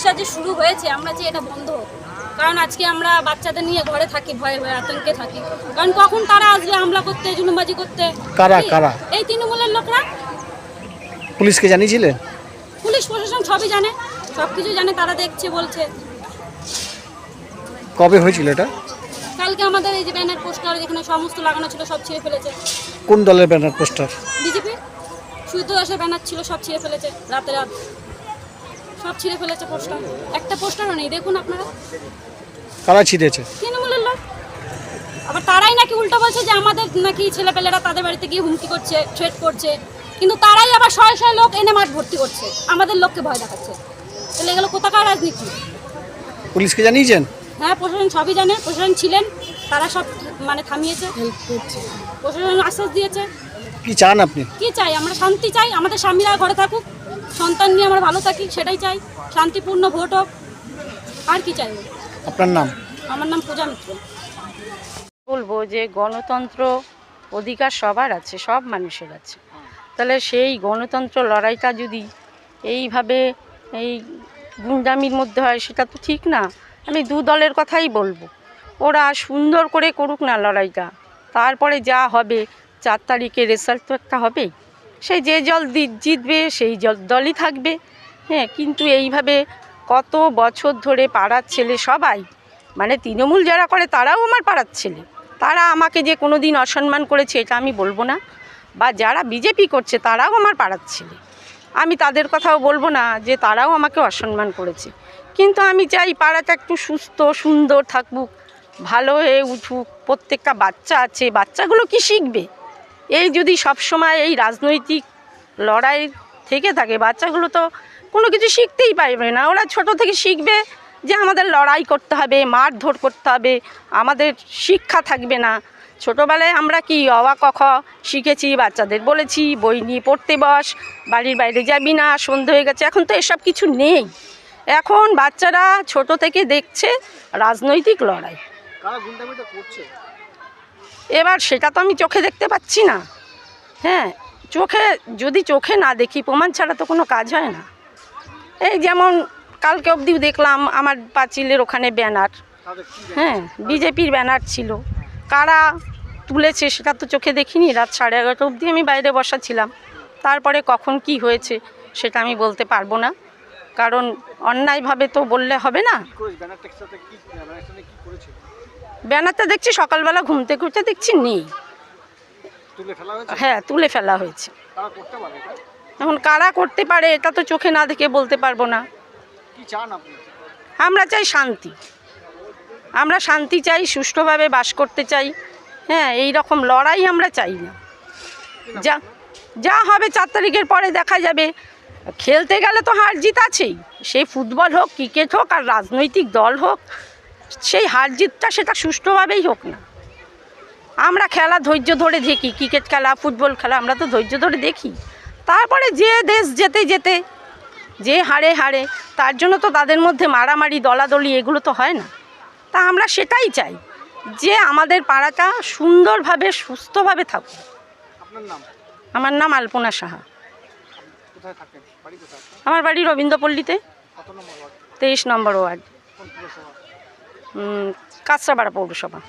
চিকিৎসা যে শুরু হয়েছে আমরা যে এটা বন্ধ হোক, কারণ আজকে আমরা বাচ্চাদের নিয়ে ঘরে থাকি, ভয়ে ভয়ে আতঙ্কে থাকি, কারণ কখন তারা আসবে হামলা করতে, জুলুমবাজি করতে। কারা এই তৃণমূলের লোকরা। পুলিশকে জানিয়েছিলেন? পুলিশ প্রশাসন সবই জানে, সব কিছু জানে, তারা দেখছে, বলছে। কবে হয়েছিল এটা? কালকে আমাদের এই যে ব্যানার পোস্টার যেখানে সমস্ত লাগানো ছিল সব ছিঁড়ে ফেলেছে। কোন দলের ব্যানার পোস্টার? বিজেপি শুদ্ধ দাসের ব্যানার ছিল, সব ছিঁড়ে ফেলেছে রাত সব ছিঁড়ে ফেলেছে পোস্টার, একটা পোস্টারও নেই, দেখুন আপনারা। কারা ছিঁড়েছে? তৃণমূলের লোক। আবার তারাই নাকি উল্টো বলছে যে আমাদের নাকি ছেলেপেলেরা তাদের বাড়িতে গিয়ে হুমকি করছে, থ্রেট করছে, কিন্তু তারাই আবার শয়ে শয়ে লোক এনে মাঠ ভর্তি করছে, আমাদের লোককে ভয় দেখাচ্ছে। তাহলে এগুলো কোথাকার রাজনীতি? পুলিশকে জানিয়েছেন? হ্যাঁ, প্রশাসন সবই জানে, প্রশাসন ছিলেন, তারা সব মানে থামিয়েছে, হেল্প করছে, প্রশাসন আশ্বাস দিয়েছে। কি চান আপনি? কি চাই? আমরা শান্তি চাই, আমাদের স্বামীরা ঘরে থাকুক, সন্তান নিয়ে আমরা ভালো থাকি, সেটাই চাই। শান্তিপূর্ণ ভোট হোক, আর কি চাই? আপনার নাম? আমার নাম পূজা মিত্র। বলবো যে গণতন্ত্র অধিকার সবার আছে, সব মানুষের আছে। তাহলে সেই গণতন্ত্র লড়াইটা যদি এইভাবে এই গুন্ডামির মধ্যে হয় সেটা তো ঠিক না। আমি দু দলের কথাই বলবো, ওরা সুন্দর করে করুক না লড়াইটা, তারপরে যা হবে 4 তারিখে রেজাল্ট তো একটা হবেই, সেই যে দল জিতবে সেই দলই থাকবে। হ্যাঁ, কিন্তু এইভাবে কত বছর ধরে পাড়ার ছেলে সবাই, মানে তৃণমূল যারা করে তারাও আমার পাড়ার ছেলে, তারা আমাকে যে কোনো দিন অসম্মান করেছে এটা আমি বলবো না, বা যারা বিজেপি করছে তারাও আমার পাড়ার ছেলে, আমি তাদের কথাও বলবো না যে তারাও আমাকে অসম্মান করেছে। কিন্তু আমি চাই পাড়াটা একটু সুস্থ সুন্দর থাকুক, ভালো হয়ে উঠুক। প্রত্যেকটা বাচ্চা আছে, বাচ্চাগুলো কি শিখবে? এই যদি সবসময় এই রাজনৈতিক লড়াই থেকে থাকে, বাচ্চাগুলো তো কোনো কিছু শিখতেই পারবে না। ওরা ছোট থেকে শিখবে যে আমাদের লড়াই করতে হবে, মারধর করতে হবে, আমাদের শিক্ষা থাকবে না। ছোটোবেলায় আমরা কি অ ক খ শিখেছি, বাচ্চাদের বলেছি বই নিয়ে পড়তে বস, বাড়ির বাইরে যাবি না, সন্ধে হয়ে গেছে। এখন তো এসব কিছু নেই, এখন বাচ্চারা ছোট থেকে দেখছে রাজনৈতিক লড়াই। এবার সেটা তো আমি চোখে দেখতে পাচ্ছি না। হ্যাঁ, চোখে না দেখি, প্রমাণ ছাড়া তো কোনো কাজ হয় না। এই যেমন কালকে অবধি দেখলাম আমার পাঁচিলের ওখানে ব্যানার, হ্যাঁ বিজেপির ব্যানার ছিল, কারা তুলেছে সেটা তো চোখে দেখিনি। রাত 11:30 অবধি আমি বাইরে বসা ছিলাম, তারপরে কখন কি হয়েছে সেটা আমি বলতে পারবো না, কারণ অন্যায়ভাবে তো বললে হবে না। ব্যানারটা দেখছি সকালবেলা ঘুম থেকে উঠে দেখছি নেই। হ্যাঁ, তুলে ফেলা হয়েছে। এখন কারা করতে পারে এটা তো চোখে না দেখে বলতে পারবো না। আমরা চাই শান্তি, আমরা শান্তি চাই, সুষ্ঠুভাবে বাস করতে চাই। হ্যাঁ, এই রকম লড়াই আমরা চাই না। যা হবে 4 তারিখের পরে দেখা যাবে। খেলতে গেলে তো হার জিত আছেই, সেই ফুটবল হোক, ক্রিকেট হোক, আর রাজনৈতিক দল হোক, সেই হার জিতটা সেটা সুষ্ঠুভাবেই হোক না। আমরা খেলা ধৈর্য ধরে দেখি, ক্রিকেট খেলা, ফুটবল খেলা আমরা তো ধৈর্য ধরে দেখি। তারপরে যে দেশ যেতে যেতে যে হারে তার জন্য তো তাদের মধ্যে মারামারি, দলাদলি এগুলো তো হয় না। তা আমরা সেটাই চাই যে আমাদের পাড়াটা সুন্দরভাবে সুস্থভাবে থাকুক। আমার নাম আলপনা সাহা। আমার বাড়ি রবীন্দ্রপল্লীতে, 23 নম্বর ওয়ার্ড, কাঁচরাপাড়া পৌরসভা।